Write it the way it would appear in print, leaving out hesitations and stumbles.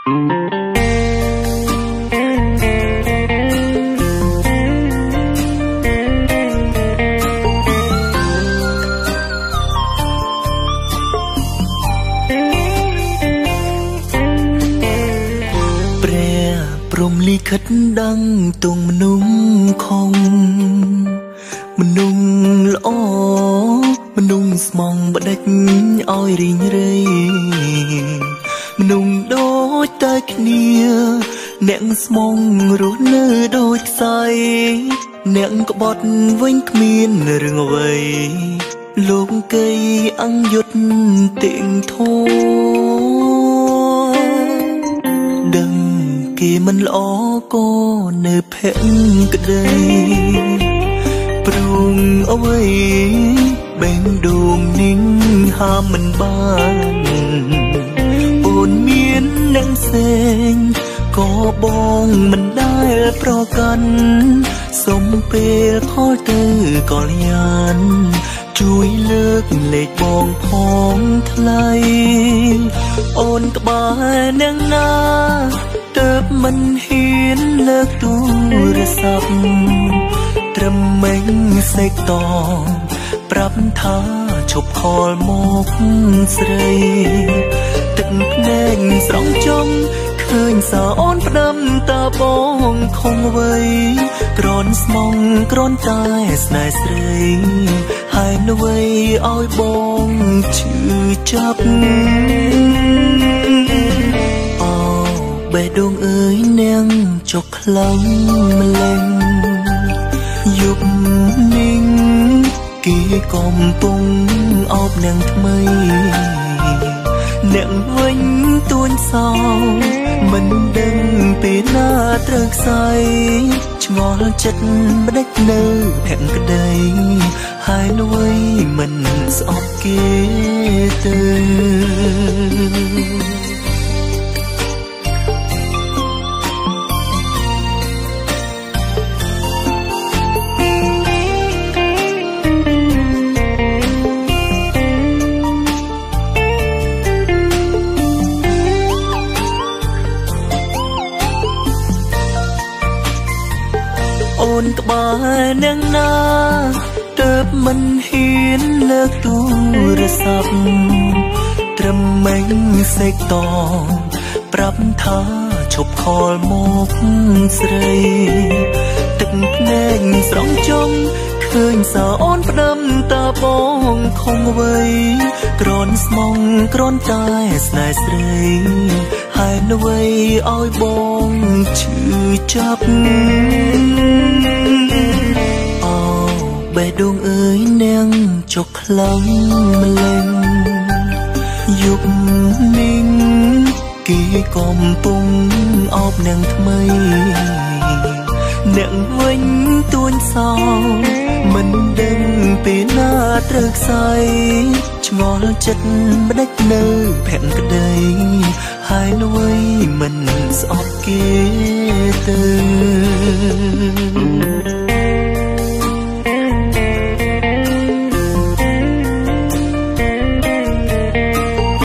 ព្រំលិខិតដឹងទងមនុស្សខំមនុស្សល្អមនុស្សស្មងបដិចឲ្យរីងរៃមនុស្សដូចតែគ្នាអ្នកស្មងរស់នៅដូចខ្សែអ្នកក្បត់វិញគ្មានរឿងអ្វីលោកកៃអង្យុទ្ធទៀងធោដឹងគេមិនល្អក៏នៅភក្តីព្រមអ្វីបែងដួងនិងហាមមិនបានអូនមានអ្នកផ្សេងក៏បងមិនដែលប្រកាន់សុំពេលខលទៅកលយានជួយលើកលេខបងផងថ្លៃអូនក្បែរនឹងណាទើបមិនហ៊ានលើកទូរស័ព្ទត្រឹមមេញសេកតប្រាប់ថាឈប់ខលមកស្រីទឹកភ្នែកស្រង់ចង់ឃើញសាអូនផ្ដាំតាបងខំវ័យក្រនស្មងក្រនតែស្នេហ៍ស្រីហើយនៅវ័យឲ្យបងឈឺចាប់បេះដូងអើយនាងចុកខ្លាំងម្លេងយប់នេះគេកំពុងអោបនាងថ្មីអ្នកវិញទួញសោមិនដឹងពេលណាត្រូវខ្សែឆ្ងល់ចិត្តបដិចនៅភក្តីហើយនៅមិនស្អប់គេទៅអូនក្បែរនឹងណាទើបមិនហ៊ានលើកទូរស័ព្ទត្រឹមមេញសេកតប្រាប់ថាឈប់ខលមកស្រីទឹកភ្នែកស្រង់ចង់ឃើញសាអូនផ្ដាំតាបងខំវ័យក្រនស្មងក្រនតែស្នេហ៍ស្រីហើយនៅវ័យឲ្យបងឈឺចាប់បេះដូងអើយនាងចុកខ្លាំងម្លេងយប់នេះគេកំពុងអោបនាងថ្មីអ្នកវិញទួញសោមិនដឹងពេលណាត្រូវខ្សែឆ្ងល់ចិត្តបដិចនៅភក្តីហើយនៅមិនស្អប់គេទៅ